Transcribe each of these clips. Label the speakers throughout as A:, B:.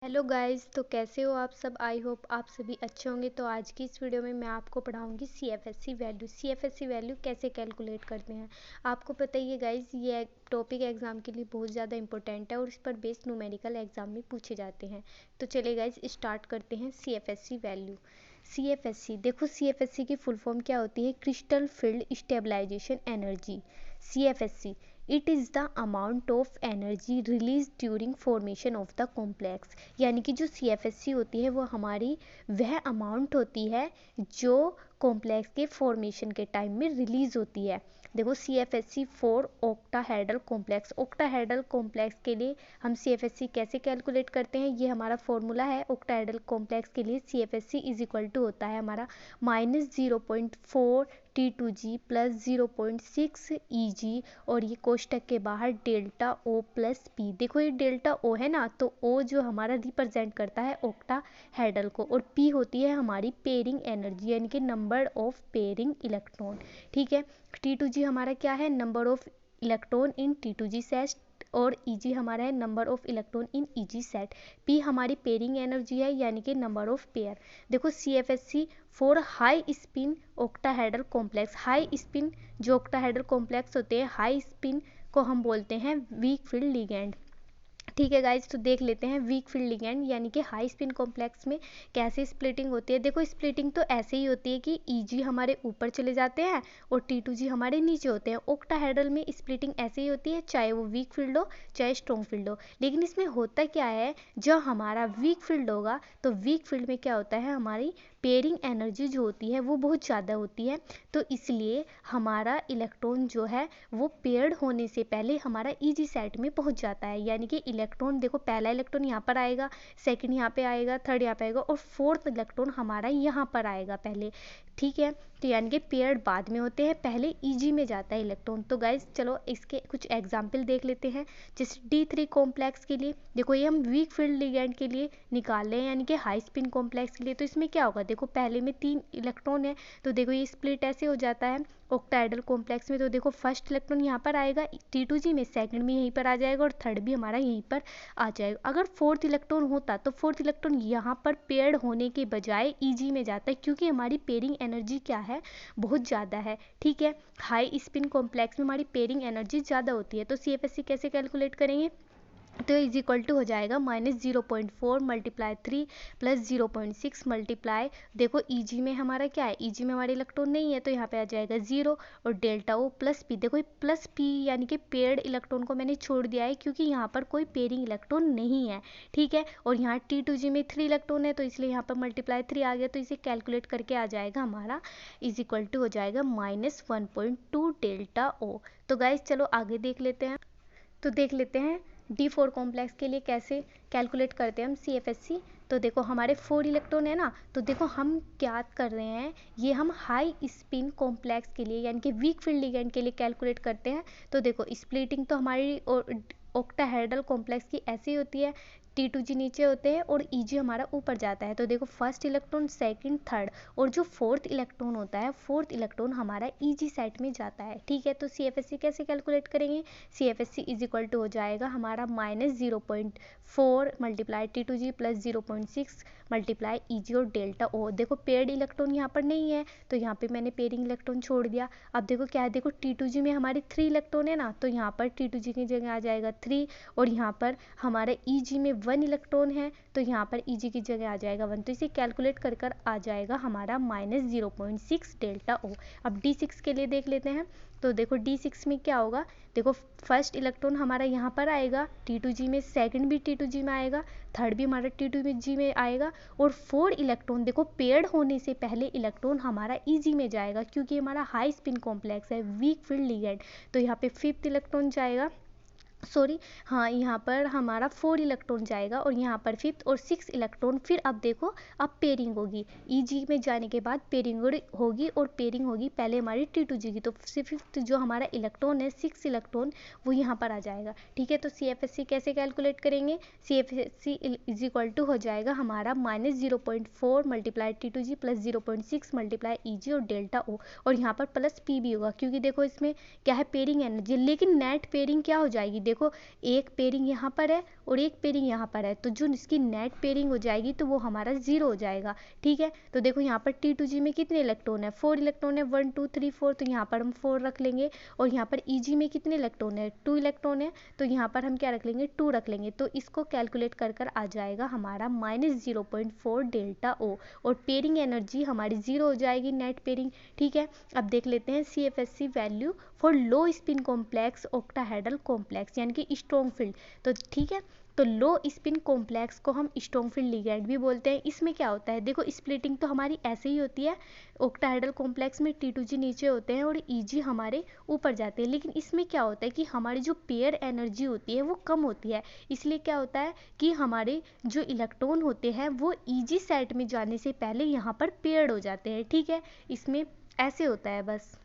A: Hello guys, तो कैसे हो आप सब। आई होप आप सभी अच्छे होंगे। तो आज की इस वीडियो में मैं आपको पढ़ाऊंगी सीएफएससी वैल्यू। सीएफएससी वैल्यू कैसे कैलकुलेट करते हैं। आपको पता ही है गाइस, ये टॉपिक एग्जाम के लिए बहुत ज़्यादा इंपॉर्टेंट है और इस पर बेस्ड न्यूमेरिकल एग्जाम में पूछे जाते हैं। तो चलिए गाइस स्टार्ट करते हैं सीएफएससी वैल्यू। सीएफएससी देखो, सीएफएससी की फुल फॉर्म क्या होती है, crystal field stabilisation energy. CFSC it is the amount of energy release during formation of the complex. यानी कि जो सीएफएससी होती है वो हमारी वह अमाउंट होती है जो कॉम्प्लेक्स के फॉर्मेशन के टाइम में रिलीज होती है। देखो CFSC for octahedral complex, octahedral complex के लिए हम सीएफएससी कैसे कैलकुलेट करते हैं, ये हमारा फॉर्मूला है। ऑक्टाहेड्रल कॉम्प्लेक्स के लिए सीएफएससी इज इक्वल टू होता है हमारा -0.4 T2G प्लस 0.6 EG, और ये कोष्टक के बाहर डेल्टा O प्लस पी। देखो ये डेल्टा O है ना, तो O जो हमारा रिप्रेजेंट करता है ऑक्टाहेड्रल को, और P होती है हमारी पेयरिंग एनर्जी यानी कि नंबर ऑफ पेयरिंग इलेक्ट्रॉन। ठीक है, T2G हमारा क्या है, number of electron in T2G set, और Eg हमारा है number of electron in Eg set. P हमारी पेयरिंग एनर्जी है यानी कि नंबर ऑफ पेयर। देखो CFSC for high spin octahedral complex, high spin जो ऑक्टाहेड्रल कॉम्प्लेक्स होते हैं, हाई स्पिन को हम बोलते हैं वीक फील्ड लिगेंड। ठीक है गाइज, तो देख लेते हैं वीक फील्ड लिगेंड यानी कि हाई स्पिन कॉम्प्लेक्स में कैसे स्प्लिटिंग होती है। देखो स्प्लिटिंग तो ऐसे ही होती है कि Eg हमारे ऊपर चले जाते हैं और T2G हमारे नीचे होते हैं। ऑक्टाहेड्रल में स्प्लिटिंग ऐसे ही होती है, चाहे वो वीक फील्ड हो चाहे स्ट्रॉन्ग फील्ड हो। लेकिन इसमें होता क्या है, जब हमारा वीक फील्ड होगा तो वीक फील्ड में क्या होता है, हमारी पेयरिंग एनर्जी जो होती है वो बहुत ज़्यादा होती है। तो इसलिए हमारा इलेक्ट्रॉन जो है वो पेयर्ड होने से पहले हमारा Eg सेट में पहुंच जाता है। यानी कि इलेक्ट्रॉन देखो, पहला इलेक्ट्रॉन यहाँ पर आएगा, सेकंड यहाँ पे आएगा, थर्ड यहाँ पे आएगा, और फोर्थ इलेक्ट्रॉन हमारा यहाँ पर आएगा पहले। ठीक है, तो यानी कि पेयर्ड बाद में होते हैं, पहले Eg में जाता है इलेक्ट्रॉन। तो गाइज चलो इसके कुछ एग्जाम्पल देख लेते हैं। जैसे D3 कॉम्प्लेक्स के लिए देखो, ये हम वीक फील्ड लिगेंड के लिए निकाल रहे हैं यानी कि हाई स्पिन कॉम्प्लेक्स के लिए। तो इसमें क्या होगा, देखो पहले में 3 इलेक्ट्रॉन है, तो देखो ये स्प्लिट ऐसे हो जाता है ऑक्टाहेड्रल कॉम्प्लेक्स में। तो देखो फर्स्ट इलेक्ट्रॉन यहाँ पर आएगा T2G में, सेकंड में यहीं पर आ जाएगा, और थर्ड भी हमारा यहीं पर आ जाएगा। अगर फोर्थ इलेक्ट्रॉन होता तो फोर्थ इलेक्ट्रॉन यहाँ पर पेयर्ड होने के बजाय Eg में जाता है, क्योंकि हमारी पेयरिंग एनर्जी क्या है, बहुत ज़्यादा है। ठीक है, हाई स्पिन कॉम्प्लेक्स में हमारी पेयरिंग एनर्जी ज़्यादा होती है। तो CFSC कैसे कैलकुलेट करेंगे, तो इज इक्वल टू हो जाएगा -0.4 मल्टीप्लाई 3 प्लस 0.6 मल्टीप्लाई, देखो Eg में हमारा क्या है, Eg में हमारे इलेक्ट्रॉन नहीं है तो यहाँ पे आ जाएगा 0, और डेल्टा O प्लस पी। देखो प्लस पी यानी कि पेयर्ड इलेक्ट्रॉन को मैंने छोड़ दिया है क्योंकि यहाँ पर कोई पेयरिंग इलेक्ट्रॉन नहीं है। ठीक है, और यहाँ T2G में 3 इलेक्ट्रॉन है तो इसलिए यहाँ पर मल्टीप्लाई 3 आ गया, तो इसे कैलकुलेट करके आ जाएगा हमारा इज इक्वल टू हो जाएगा -1.2 डेल्टा O। तो गाइज चलो आगे देख लेते हैं। तो देख लेते हैं D4 कॉम्प्लेक्स के लिए कैसे कैलकुलेट करते हैं हम CFSC। तो देखो हमारे 4 इलेक्ट्रॉन है ना, तो देखो हम क्या कर रहे हैं, ये हम हाई स्पिन कॉम्प्लेक्स के लिए यानी कि वीक फील्ड लिगेंड के लिए कैलकुलेट करते हैं। तो देखो स्प्लिटिंग तो हमारी ऑक्टाहेड्रल कॉम्प्लेक्स की ऐसी होती है, T2G नीचे होते हैं और Eg हमारा ऊपर जाता है। तो देखो फर्स्ट इलेक्ट्रॉन, सेकंड, थर्ड, और जो फोर्थ इलेक्ट्रॉन होता है, फोर्थ इलेक्ट्रॉन हमारा Eg सेट में जाता है। ठीक है, तो CFSC कैसे कैलकुलेट करेंगे, CFSC इज इक्वल टू हो जाएगा हमारा -0.4 multiply T2G plus 0.6 multiply Eg और डेल्टा O। देखो पेयर्ड इलेक्ट्रॉन यहाँ पर नहीं है तो यहाँ पे मैंने पेयरिंग इलेक्ट्रॉन छोड़ दिया। अब देखो क्या है, देखो T2G में हमारी 3 इलेक्ट्रॉन है ना, तो यहाँ पर T2G की जगह आ जाएगा 3, और यहाँ पर हमारे Eg में 1 इलेक्ट्रॉन है तो यहाँ पर Eg की जगह आ जाएगा 1। तो इसे कैलकुलेट कर कर आ जाएगा हमारा -0.6 डेल्टा O। अब D6 के लिए देख लेते हैं। तो देखो D6 में क्या होगा, देखो फर्स्ट इलेक्ट्रॉन हमारा यहाँ पर आएगा T2G में, सेकंड भी T2G में आएगा, थर्ड भी हमारा T2G में आएगा, और 4 इलेक्ट्रॉन देखो पेयर्ड होने से पहले इलेक्ट्रॉन हमारा Eg में जाएगा क्योंकि हमारा हाई स्पिन कॉम्प्लेक्स है, वीक फील्ड लिगेंड। तो यहाँ पे 5th इलेक्ट्रॉन जाएगा, सॉरी हाँ, यहाँ पर हमारा 4 इलेक्ट्रॉन जाएगा, और यहाँ पर 5th और 6th इलेक्ट्रॉन। फिर अब देखो अब पेयरिंग होगी, Eg में जाने के बाद पेयरिंग होगी, और पेयरिंग होगी पहले हमारी T2G की। तो 5th जो हमारा इलेक्ट्रॉन है, 6th इलेक्ट्रॉन, वो यहाँ पर आ जाएगा। ठीक है, तो CFSC कैसे कैलकुलेट करेंगे, CFSC इज इक्वल टू हो जाएगा हमारा -0.4 multiply T2G plus 0.6 multiply Eg और डेल्टा O, और यहाँ पर प्लस P भी होगा क्योंकि देखो इसमें क्या है, पेयरिंग एनर्जी। लेकिन नेट पेयरिंग क्या हो जाएगी, देखो एक पेयरिंग यहाँ पर है और एक पेयरिंग यहाँ पर है, तो जो इसकी नेट पेयरिंग हो जाएगी तो वो हमारा 0 हो जाएगा। ठीक है, तो देखो यहाँ पर T2G में कितने इलेक्ट्रॉन है, 4 इलेक्ट्रॉन है, 1 2 3 4, तो यहाँ पर हम 4 रख लेंगे। और यहाँ पर EG में कितने इलेक्ट्रॉन है, 2 इलेक्ट्रॉन है, तो यहाँ पर हम क्या रख लेंगे, 2 रख लेंगे। तो इसको कैलकुलेट कर आ जाएगा हमारा -0.4 डेल्टा ओ, और पेयरिंग एनर्जी हमारी 0 हो जाएगी, नेट पेयरिंग। ठीक है, अब देख लेते हैं CFSC value for low spin complex octahedral complex, यानी कि स्ट्रॉन्ग फील्ड। तो ठीक है, तो लो स्पिन कॉम्प्लेक्स को हम स्ट्रॉन्ग फील्ड लिगैंड भी बोलते हैं। इसमें क्या होता है, देखो स्प्लिटिंग तो हमारी ऐसे ही होती है, ऑक्टाहेड्रल कॉम्प्लेक्स में T2G नीचे होते हैं और EG हमारे ऊपर जाते हैं, लेकिन इसमें क्या होता है कि हमारी जो पेयर एनर्जी होती है वो कम होती है। इसलिए क्या होता है कि हमारे जो इलेक्ट्रॉन होते हैं वो EG सेट में जाने से पहले यहाँ पर पेयर्ड हो जाते हैं। ठीक है, इसमें ऐसे होता है बस।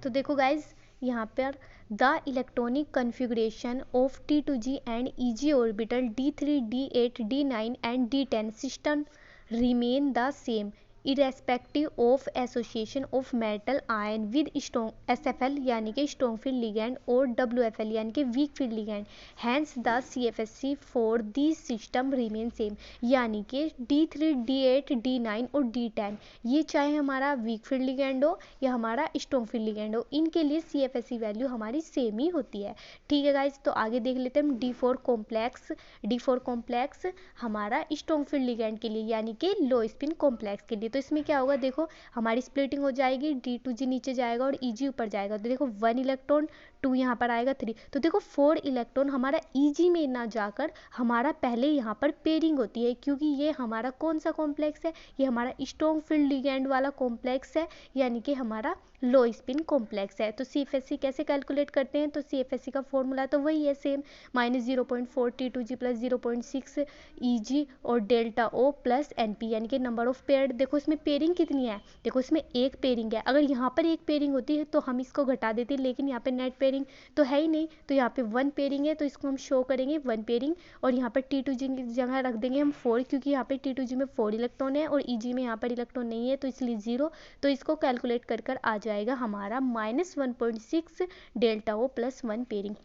A: तो देखो गाइज, यहाँ पर the electronic configuration of T2G and EG orbital D3, D8, D9 and D10 system remain the same irrespective of association of metal ion with strong SFL यानी कि strong field ligand और WFL यानी कि weak field ligand, hence the CFSC for these system remain same, यानी कि D3, D8, D9 और D10 ये चाहे हमारा weak field ligand हो या हमारा strong field ligand हो, इनके लिए CFSC वैल्यू हमारी सेम ही होती है। ठीक है गाइज, तो आगे देख लेते हैं हम D4 कॉम्प्लेक्स हमारा स्ट्रॉन्ग फील्ड लिगैंड के लिए यानी कि लो स्पिन कॉम्प्लेक्स के लिए। तो इसमें क्या होगा, देखो हमारी स्प्लिटिंग हो जाएगी, D2G नीचे जाएगा और EG ऊपर जाएगा। तो देखो 1 इलेक्ट्रॉन, 2 यहाँ पर आएगा, 3, तो देखो 4 इलेक्ट्रॉन हमारा EG में ना जाकर हमारा पहले यहाँ पर पेयरिंग होती है, क्योंकि ये हमारा कौन सा कॉम्प्लेक्स है, ये हमारा स्ट्रॉन्ग फील्ड लिगैंड वाला कॉम्प्लेक्स है, यानी कि हमारा लो स्पिन कॉम्प्लेक्स है। तो CFSC कैसे कैलकुलेट करते हैं, तो CFSC का फॉर्मूला तो वही है सेम, -0.4 T2G प्लस 0.6 EG और डेल्टा O प्लस NP, यानी कि नंबर ऑफ पेयर। देखो इसमें पेयरिंग कितनी है, देखो इसमें एक पेयरिंग है, अगर यहाँ पर एक पेयरिंग होती है तो हम इसको घटा देते, लेकिन यहाँ पे नेट पेयरिंग तो है ही नहीं, तो यहाँ पे 1 पेयरिंग है, तो इसको हम शो करेंगे 1 पेयरिंग, और यहाँ पर T2G की जगह रख देंगे हम 4, क्योंकि यहाँ पे T2G में 4 इलेक्ट्रॉन है और EG में यहाँ पर इलेक्ट्रॉन नहीं है, तो इसलिए 0। तो इसको कैलकुलेट कर आ जाएगा हमारा -1.6 डेल्टा O प्लस 1 पेयरिंग।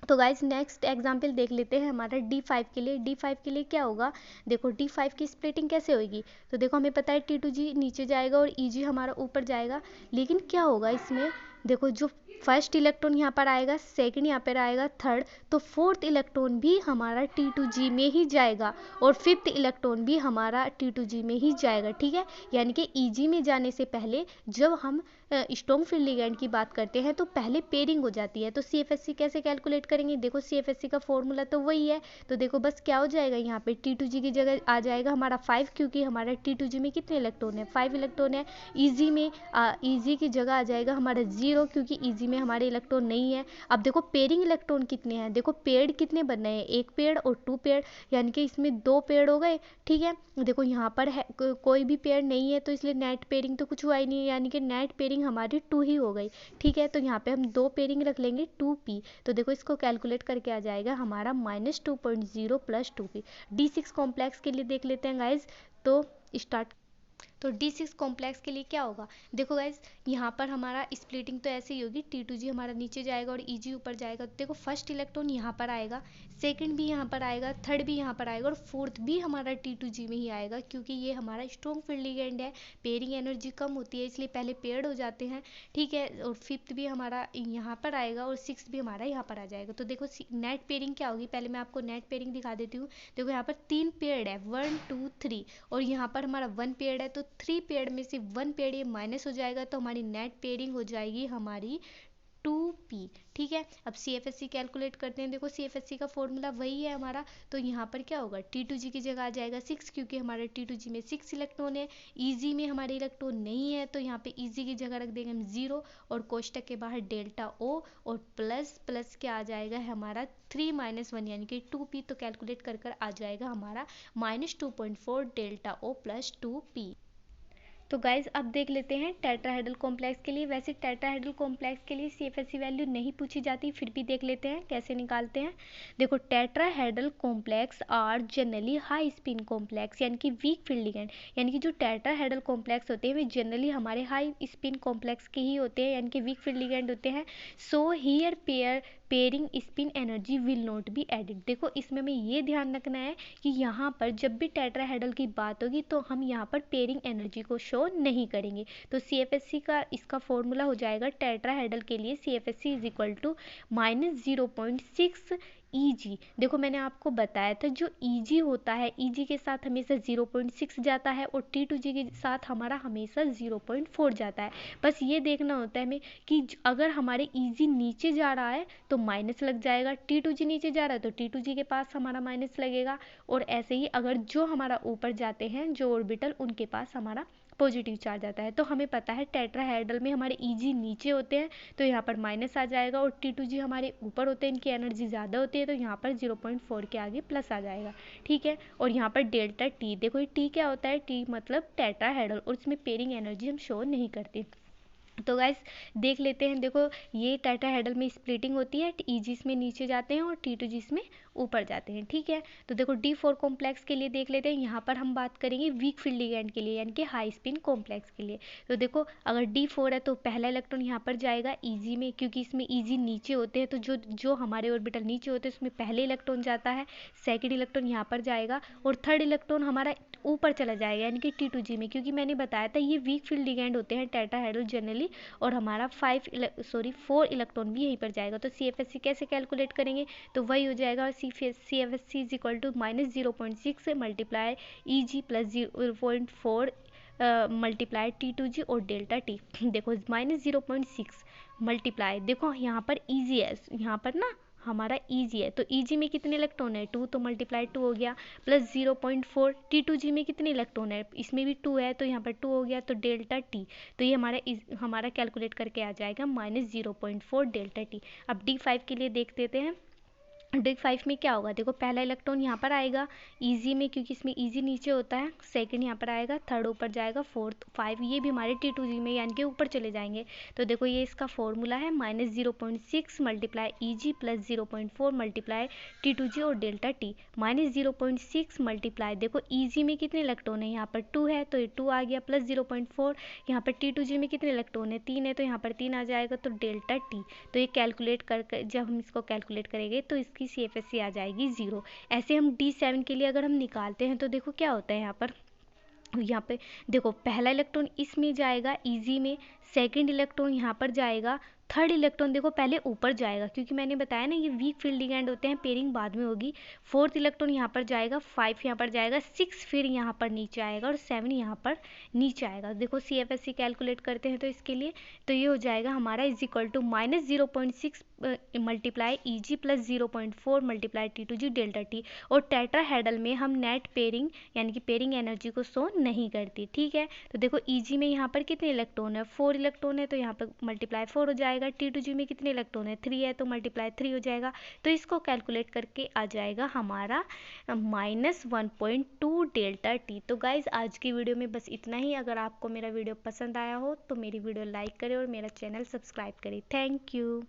A: तो गाइज नेक्स्ट एग्जाम्पल देख लेते हैं हमारा D5 के लिए। D5 के लिए क्या होगा, देखो D5 की स्प्लिटिंग कैसे होगी, तो देखो हमें पता है T2G नीचे जाएगा और EG हमारा ऊपर जाएगा, लेकिन क्या होगा इसमें, देखो जो फर्स्ट इलेक्ट्रॉन यहाँ पर आएगा, सेकंड यहाँ पर आएगा, थर्ड, तो फोर्थ इलेक्ट्रॉन भी हमारा T2G में ही जाएगा और फिफ्थ इलेक्ट्रॉन भी हमारा T2G में ही जाएगा। ठीक है, यानी कि EG में जाने से पहले जब हम स्ट्रॉन्ग फील्ड लिगैंड की बात करते हैं तो पहले पेयरिंग हो जाती है। तो CFSC कैसे कैलकुलेट करेंगे, देखो CFSC का फॉर्मूला तो वही है, तो देखो बस क्या हो जाएगा, यहाँ पे T2G की जगह आ जाएगा हमारा 5, क्योंकि हमारा T2G में कितने इलेक्ट्रॉन है, 5 इलेक्ट्रॉन है। EG में EG की जगह आ जाएगा हमारा 0, क्योंकि EG में हमारे इलेक्ट्रॉन नहीं है। अब देखो पेयरिंग इलेक्ट्रॉन कितने हैं, देखो पेड़ कितने बनने हैं, 1 पेड़ और 2 पेड़, यानी कि इसमें 2 पेड़ हो गए। ठीक है, देखो यहाँ पर है कोई भी पेड़ नहीं है, तो इसलिए नेट पेयरिंग तो कुछ हुआ ही नहीं, यानी कि नेट पेयरिंग हमारी 2 ही हो गई। ठीक है, तो यहाँ पे हम 2 पेयरिंग रख लेंगे 2p, तो देखो इसको कैलकुलेट करके आ जाएगा हमारा -2.0 प्लस 2p। D6 कॉम्प्लेक्स के लिए देख लेते हैं गाइज, तो स्टार्ट। तो D6 कॉम्प्लेक्स के लिए क्या होगा, देखो गाइज यहाँ पर हमारा स्प्लिटिंग तो ऐसे ही होगी, T2G हमारा नीचे जाएगा और EG ऊपर जाएगा। तो देखो फर्स्ट इलेक्ट्रॉन यहाँ पर आएगा, सेकंड भी यहाँ पर आएगा, थर्ड भी यहाँ पर आएगा और फोर्थ भी हमारा T2G में ही आएगा, क्योंकि ये हमारा स्ट्रॉन्ग फील्ड लिगैंड है, पेयरिंग एनर्जी कम होती है, इसलिए पहले पेयर्ड हो जाते हैं। ठीक है, और फिफ्थ भी हमारा यहाँ पर आएगा और सिक्स भी हमारा यहाँ पर आ जाएगा। तो देखो नेट पेयरिंग क्या होगी, पहले मैं आपको नेट पेयरिंग दिखा देती हूँ। देखो यहाँ पर 3 पेड़ है, 1 2 3, और यहाँ पर हमारा 1 पेड़ है, तो 3 पेड़ में से 1 पेड़ ये माइनस हो जाएगा, तो हमारी नेट पेयरिंग हो जाएगी हमारी 2p। ठीक है, अब CFSC कैलकुलेट करते हैं। देखो CFSC का फॉर्मूला वही है हमारा, तो यहाँ पर क्या होगा, T2G की जगह आ जाएगा 6, क्योंकि हमारे T2G में 6 इलेक्ट्रॉन है, EG में हमारे इलेक्ट्रॉन नहीं है, तो यहाँ पे EG की जगह रख देंगे हम 0 और कोष्टक के बाहर डेल्टा O और प्लस प्लस क्या आ जाएगा हमारा 3 - 1 यानी कि 2p। तो कैलकुलेट कर आ जाएगा हमारा -2.4 डेल्टा O प्लस 2p। तो गाइज अब देख लेते हैं टेट्राहेड्रल कॉम्प्लेक्स के लिए। वैसे टेट्राहेड्रल कॉम्प्लेक्स के लिए CFSC वैल्यू नहीं पूछी जाती, फिर भी देख लेते हैं कैसे निकालते हैं। देखो tetrahedral complex are generally high spin complex, यानी कि वीक फील्ड लिगैंड, यानी कि जो टेट्राहेड्रल कॉम्प्लेक्स होते हैं वे जनरली हमारे हाई स्पिन कॉम्प्लेक्स के ही होते हैं, यानी कि वीक फील्ड लिगैंड होते हैं। So here pairing spin energy will not be added. देखो इसमें हमें ये ध्यान रखना है कि यहाँ पर जब भी टेट्राहेड्रल की बात होगी तो हम यहाँ पर पेयरिंग एनर्जी को शो नहीं करेंगे। तो CFSC का इसका फॉर्मूला हो जाएगा टेट्राहेड्रल के लिए CFSC is equal to -0.6 EG। देखो मैंने आपको बताया था जो EG होता है, EG के साथ हमेशा 0.6 जाता है और T2G के साथ हमारा हमेशा 0.4 जाता है। बस ये देखना होता है हमें कि अगर हमारे EG नीचे जा रहा है तो माइनस लग जाएगा, T2G नीचे जा रहा है तो T2G के पास हमारा माइनस लगेगा, और ऐसे ही अगर जो हमारा ऊपर जाते हैं जो ऑर्बिटल उनके पास हमारा पॉजिटिव चार्ज आता है। तो हमें पता है टेट्राहेड्रल में हमारे EG नीचे होते हैं तो यहाँ पर माइनस आ जाएगा, और T2G हमारे ऊपर होते हैं, इनकी एनर्जी ज़्यादा होती है तो यहाँ पर 0.4 के आगे प्लस आ जाएगा। ठीक है, और यहाँ पर डेल्टा T, देखो ये T क्या होता है, T मतलब टेट्राहेड्रल, और इसमें पेयरिंग एनर्जी हम शो नहीं करते। तो गाइस देख लेते हैं, देखो ये टेट्राहेड्रल में स्प्लिटिंग होती है, EG इसमें नीचे जाते हैं और T2G इसमें ऊपर जाते हैं। ठीक है, तो देखो D4 कॉम्प्लेक्स के लिए देख लेते हैं, यहाँ पर हम बात करेंगे वीक फील्ड लिगैंड के लिए यानी कि हाई स्पिन कॉम्प्लेक्स के लिए। तो देखो अगर D4 है तो पहला इलेक्ट्रॉन यहाँ पर जाएगा EG में, क्योंकि इसमें EG नीचे होते हैं तो जो हमारे ऑर्बिटल नीचे होते हैं उसमें पहले इलेक्ट्रॉन जाता है, सेकेंड इलेक्ट्रॉन यहाँ पर जाएगा, और थर्ड इलेक्ट्रॉन हमारा ऊपर चला जाएगा यानी कि T2G में, क्योंकि मैंने बताया था ये वीक फील्ड लिगैंड होते हैं टेट्राहेड्रल जनरली, और हमारा 4 इलेक्ट्रॉन भी यहीं पर जाएगा। तो CFSC कैसे कैलकुलेट करेंगे, तो वही हो जाएगा CFSC is equal to -0.6 multiply EG plus 0.4 multiply T2G और डेल्टा T। देखो -0.6 मल्टीप्लाई, देखो यहाँ पर EG है, यहाँ पर ना हमारा EG है तो EG में कितने इलेक्ट्रॉन है 2, तो मल्टीप्लाई 2 हो गया, प्लस 0.4 T2G में कितने इलेक्ट्रॉन है, इसमें भी 2 है तो यहाँ पर 2 हो गया, तो डेल्टा T, तो ये हमारा कैलकुलेट करके आ जाएगा -0.4 डेल्टा T। अब D5 के लिए देख लेते हैं, D5 में क्या होगा, देखो पहला इलेक्ट्रॉन यहाँ पर आएगा EG में, क्योंकि इसमें EG नीचे होता है, सेकंड यहाँ पर आएगा, थर्ड ऊपर जाएगा, फोर्थ 5 ये भी हमारे T2G में यानी कि ऊपर चले जाएंगे। तो देखो ये इसका फॉर्मूला है -0.6 multiply EG plus 0.4 multiply T2G और डेल्टा T। -0.6 मल्टीप्लाई, देखो EG में कितने इलेक्ट्रॉन है, यहाँ पर 2 है तो ये 2 आ गया, प्लस 0.4, यहाँ पर T2G में कितने इलेक्ट्रॉन है 3 है तो यहाँ पर 3 आ जाएगा, तो डेल्टा T। तो ये कैलकुलेट कर जब हम इसको कैलकुलेट करेंगे तो इसकी CFSC आ जाएगी 0। ऐसे हम D7 के लिए अगर हम निकालते हैं तो देखो क्या होता है, यहाँ पे देखो पहला इलेक्ट्रॉन इसमें जाएगा EG में, सेकंड इलेक्ट्रॉन यहाँ पर जाएगा, थर्ड इलेक्ट्रॉन देखो पहले ऊपर जाएगा क्योंकि मैंने बताया ना ये वीक फील्ड लिगैंड होते हैं, पेयरिंग बाद में होगी, फोर्थ इलेक्ट्रॉन यहाँ पर जाएगा, 5 यहाँ पर जाएगा, 6 फिर यहाँ पर नीचे आएगा और 7 यहाँ पर नीचे आएगा। देखो CFSC कैलकुलेट करते हैं तो इसके लिए तो ये हो जाएगा हमारा is equal to -0.6 multiply EG plus 0.4 multiply T2G delta T। और टेट्राहेड्रल में हम नेट पेयरिंग यानी कि पेयरिंग एनर्जी को शो नहीं करती। ठीक है, तो देखो EG में यहाँ पर कितने इलेक्ट्रॉन है, 4 इलेक्ट्रॉन है तो यहाँ पर मल्टीप्लाई 4 हो जाएगा, T2G में कितने इलेक्ट्रॉन है 3 है तो मल्टीप्लाई 3 हो जाएगा। तो इसको कैलकुलेट करके आ जाएगा हमारा -1.2 डेल्टा T। तो गाइज आज की वीडियो में बस इतना ही। अगर आपको मेरा वीडियो पसंद आया हो तो मेरी वीडियो लाइक करें और मेरा चैनल सब्सक्राइब करें। Thank you.